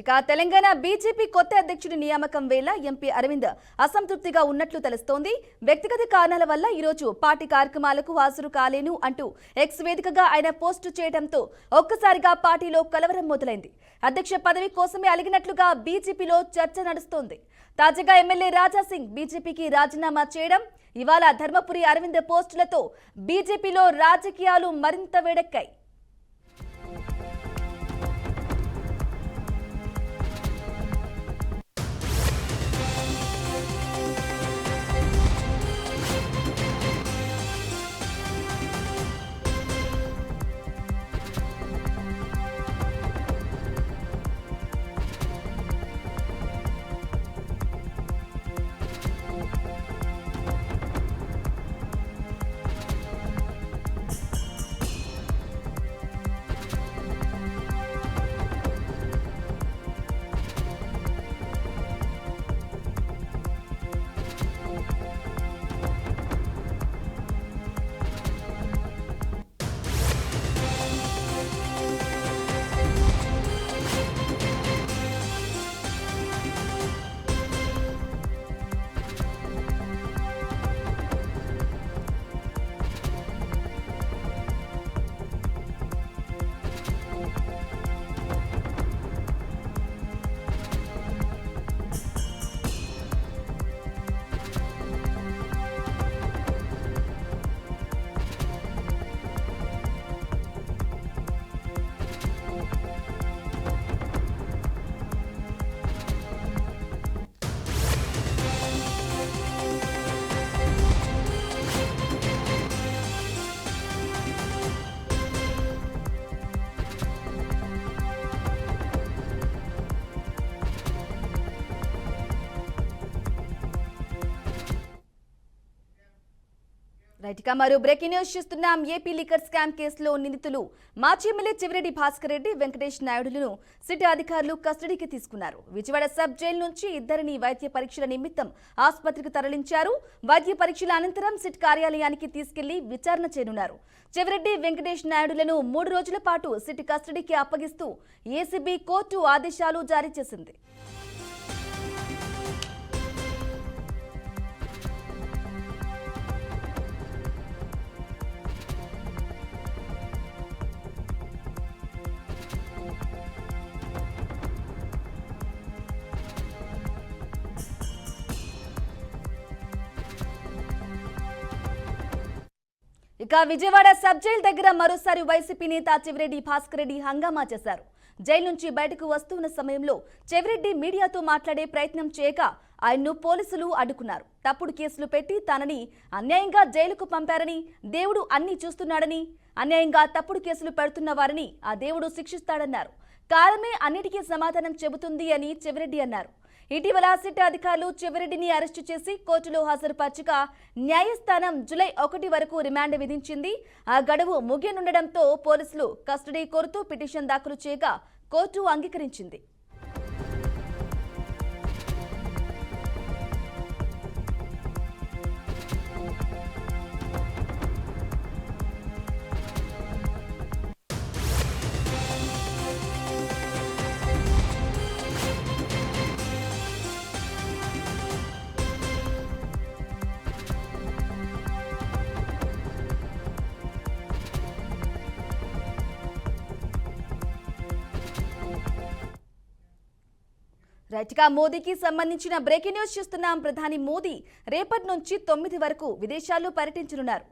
రైట్గా Telangana BJP కొత్త అధ్యక్షుడి నియామకం వేళ ఎంపీ అరవింద్ అసంతృప్తిగా ఉన్నట్లు తెలుస్తోంది. వ్యక్తిగత కారణాల వల్ల ఈరోజు పార్టీ కార్యక్రమాలకు హాజరు కాలేను అంటూ ఎక్స్ వేదికగా ఆయన పోస్టు చేయడంతో ఒక్కసారిగా పార్టీలో కలవరం మొదలైంది. అధ్యక్ష పదవి కోసమే అలిగినట్లుగా బీజేపీలో చర్చ నడుస్తోంది. తాజాగా ఎమ్మెల్యే రాజాసింగ్ బీజేపీకి రాజీనామా చేయడం, ఇవాళ ధర్మపురి అరవింద్ పోస్టులతో బీజేపీలో రాజకీయాలు మరింత వేడెక్కాయి. రైట్గా మరో బ్రేకింగ్ న్యూస్ చూస్తున్నాం. ఏపీ లిక్కర్ స్కామ్ కేసులో నిందితులు మాజీ ఎమ్మెల్యే చెవిరెడ్డి భాస్కర్ రెడ్డి, వెంకటేష్ నాయుడులను సిటీ అధికారులు కస్టడీకి తీసుకున్నారు. విజయవాడ సబ్ జైలు నుంచి ఇద్దరిని వైద్య పరీక్షల నిమిత్తం ఆసుపత్రికి తరలించారు. వైద్య పరీక్షల అనంతరం సిట్ కార్యాలయానికి తీసుకెళ్లి విచారణ చేయనున్నారు. చెవిరెడ్డి, వెంకటేష్ నాయుడులను 3 రోజుల పాటు సిట్ కస్టడీకి అప్పగిస్తూ ఏసీబీ కోర్టు ఆదేశాలు జారీ చేసింది. ఇక విజయవాడ సబ్ జైలు దగ్గర మరోసారి వైసీపీ నేత చెవిరెడ్డి భాస్కర్ రెడ్డి హంగామా చేశారు. జైలు నుంచి బయటకు వస్తున్న సమయంలో చెవిరెడ్డి మీడియాతో మాట్లాడే ప్రయత్నం చేయక ఆయన్ను పోలీసులు అడ్డుకున్నారు. తప్పుడు కేసులు పెట్టి తనని అన్యాయంగా జైలుకు పంపారని, దేవుడు అన్ని చూస్తున్నాడని, అన్యాయంగా తప్పుడు కేసులు పెడుతున్న వారిని ఆ దేవుడు శిక్షిస్తాడన్నారు. కాలమే అన్నిటికీ సమాధానం చెబుతుంది అని చెవిరెడ్డి అన్నారు. ఇటీవల సిట్ అధికారులు చెవిరెడ్డిని అరెస్టు చేసి కోర్టులో హాజరుపరచగా న్యాయస్థానం జూలై 1 వరకు రిమాండ్ విధించింది. ఆ గడువు ముగియనుండడంతో పోలీసులు కస్టడీ కోరుతూ పిటిషన్ దాఖలు చేయగా కోర్టు అంగీకరించింది. రైట్గా మోదీకి సంబంధించిన బ్రేకింగ్ న్యూస్ చూస్తున్నాం. ప్రధాని మోదీ రేపటి నుంచి 9 వరకు విదేశాల్లో పర్యటించనున్నారు.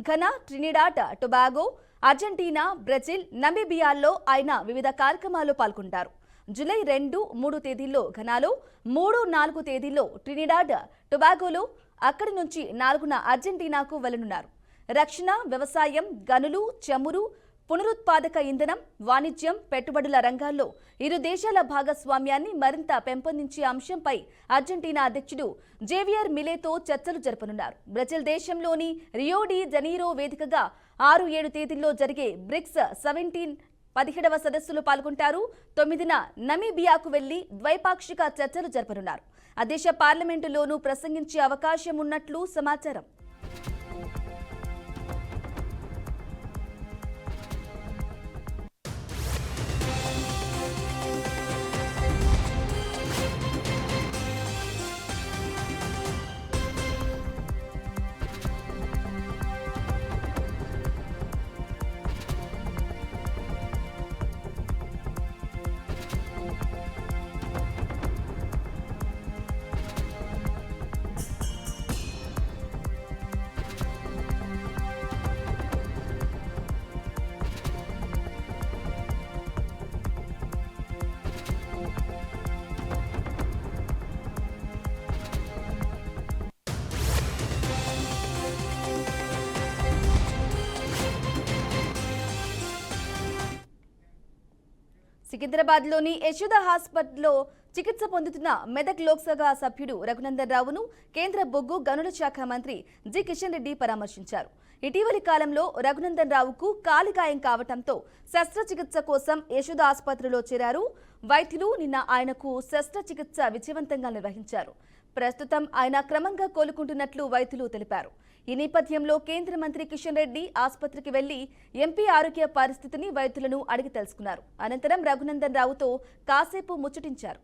Ghana, Trinidad Tobago, Argentina, Brazil, నమీబియాల్లో ఆయన వివిధ కార్యక్రమాల్లో పాల్గొంటారు. జూలై 2, 3 తేదీల్లో ఘనాలో, 3, 4 తేదీల్లో ట్రినిడాడ్ టొబాగోలో, అక్కడి నుంచి 4న అర్జెంటీనాకు వెళ్లనున్నారు. రక్షణ, వ్యవసాయం, గనులు, చమురు, పునరుత్పాదక ఇంధనం, వాణిజ్యం, పెట్టుబడుల రంగాల్లో ఇరు దేశాల భాగస్వామ్యాన్ని మరింత పెంపొందించే అంశంపై అర్జెంటీనా అధ్యక్షుడు జేవియర్ మిలేతో చర్చలు జరపనున్నారు. బ్రెజిల్ దేశంలోని రియో డి జనీరో వేదికగా 6, 7 తేదీల్లో జరిగే బ్రిక్స్ 17వ సదస్సులో పాల్గొంటారు. 9న నమీబియాకు వెళ్లి ద్వైపాక్షిక చర్చలు జరపనున్నారు. ఆ దేశ పార్లమెంటులోనూ ప్రసంగించే అవకాశం ఉన్నట్లు సమాచారం. సికింద్రాబాద్లోని యశోద హాస్పిటల్లో చికిత్స పొందుతున్న మెదక్ లోక్సభ సభ్యుడు రఘునందన్ రావును కేంద్ర బొగ్గు గనుల శాఖ మంత్రి జి కిషన్ రెడ్డి పరామర్శించారు. ఇటీవలి కాలంలో రఘునందన్ రావుకు కాలిగాయం కావడంతో శస్త్రచికిత్స కోసం యశోద ఆసుపత్రిలో చేరారు. వైద్యులు నిన్న ఆయనకు శస్త్రచికిత్స విజయవంతంగా నిర్వహించారు. ప్రస్తుతం ఆయన క్రమంగా కోలుకుంటున్నట్లు వైద్యులు తెలిపారు. ఈ నేపథ్యంలో కేంద్ర మంత్రి కిషన్ రెడ్డి ఆసుపత్రికి వెళ్లి ఎంపీ ఆరోగ్య పరిస్థితిని వైద్యులను అడిగి తెలుసుకున్నారు. అనంతరం రఘునందన్ రావుతో కాసేపు ముచ్చటించారు.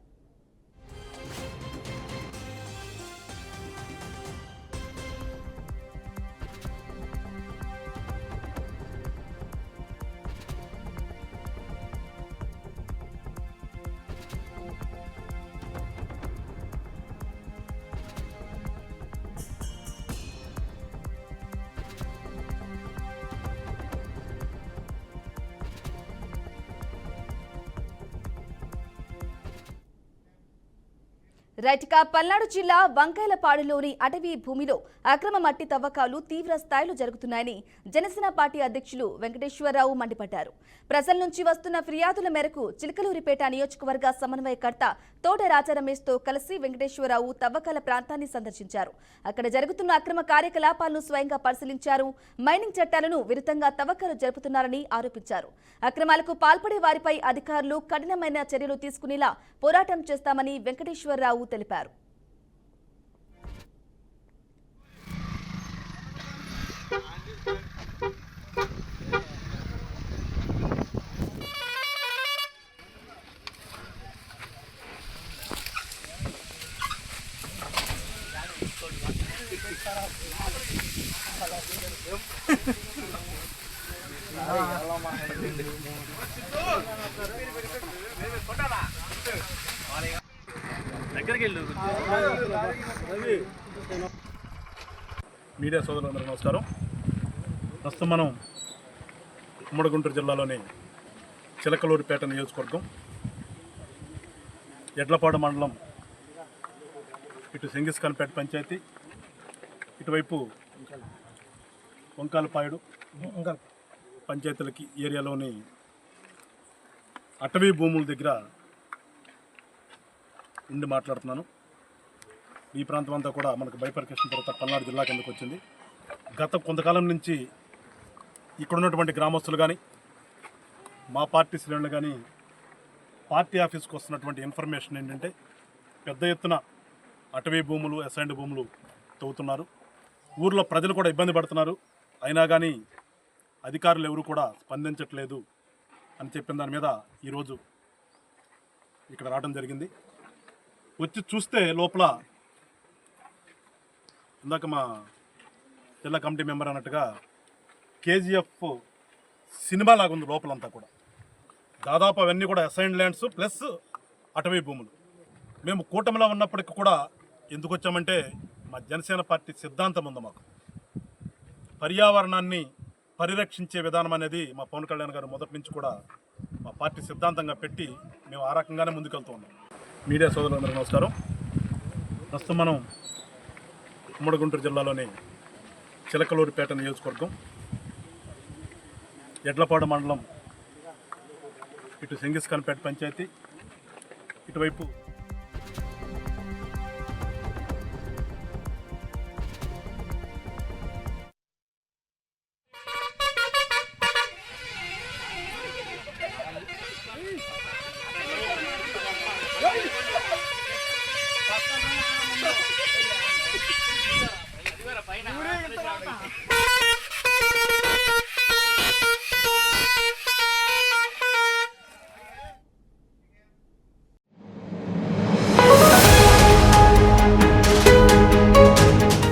రైట్గా పల్నాడు జిల్లా వంకాయలపాడులోని అటవీ భూమిలో అక్రమ మట్టి తవ్వకాలు తీవ్ర స్థాయిలో జరుగుతున్నాయని జనసేన పార్టీ అధ్యక్షులు వెంకటేశ్వరరావు మండిపడ్డారు. ప్రజల నుంచి వస్తున్న ఫిర్యాదుల మేరకు చిలకలూరిపేట నియోజకవర్గ సమన్వయకర్త తోట రాజా రమేష్తో కలిసి వెంకటేశ్వరరావు తవ్వకాల ప్రాంతాన్ని సందర్శించారు. అక్కడ జరుగుతున్న అక్రమ కార్యకలాపాలను స్వయంగా పరిశీలించారు. మైనింగ్ చట్టాలను విరుద్ధంగా తవ్వకాలు జరుపుతున్నారని ఆరోపించారు. అక్రమాలకు పాల్పడే వారిపై అధికారులు కఠినమైన చర్యలు తీసుకునేలా పోరాటం చేస్తామని వెంకటేశ్వరరావు తెలిపారు. మీడియా సోదరులందరూ నమస్కారం. ప్రస్తుతం మనం ఉమ్మడి గుంటూరు జిల్లాలోని చిలకలూరిపేట నియోజకవర్గం ఎడ్లపాడు మండలం, ఇటు సింగిస్ఖాన్పేట పంచాయతీ, ఇటువైపు వంకాలపాడు పంచాయతీలకి ఏరియాలోని అటవీ భూముల దగ్గర ఉండి మాట్లాడుతున్నాను. ఈ ప్రాంతం అంతా కూడా మనకు బైపర్కేషన్ తర్వాత పల్నాడు జిల్లా కిందకు వచ్చింది. గత కొంతకాలం నుంచి ఇక్కడ ఉన్నటువంటి గ్రామస్తులు కానీ మా పార్టీ శ్రేణులు కానీ పార్టీ ఆఫీస్కి వస్తున్నటువంటి ఇన్ఫర్మేషన్ ఏంటంటే పెద్ద ఎత్తున అటవీ భూములు, అసైన్డ్ భూములు తవ్వుతున్నారు. ఊర్లో ప్రజలు కూడా ఇబ్బంది పడుతున్నారు. అయినా కానీ అధికారులు ఎవరు కూడా స్పందించట్లేదు అని చెప్పిన దాని మీద ఈరోజు ఇక్కడ రావడం జరిగింది. వచ్చి చూస్తే లోపల ఇందాక మా జిల్లా కమిటీ మెంబర్ అన్నట్టుగా కేజీఎఫ్ సినిమా లాగా ఉంది లోపలంతా కూడా. దాదాపు అవన్నీ కూడా అసైన్డ్ ల్యాండ్స్ ప్లస్ అటవీ భూములు. మేము కూటమిలో ఉన్నప్పటికీ కూడా ఎందుకు వచ్చామంటే మా జనసేన పార్టీ సిద్ధాంతం ఉంది. మాకు పర్యావరణాన్ని పరిరక్షించే విధానం అనేది మా పవన్ కళ్యాణ్ గారు మొదటి నుంచి కూడా మా పార్టీ సిద్ధాంతంగా పెట్టి మేము ఆ రకంగానే ముందుకెళ్తూ ఉన్నాం. మీడియా సోదరులందరూ నమస్కారం. ప్రస్తుతం మనం ఉమ్మడి గుంటూరు జిల్లాలోని చిలకలూరిపేట నియోజకవర్గం ఎడ్లపాడు మండలం, ఇటు సింగిస్ఖాన్పేట పంచాయతీ, ఇటువైపు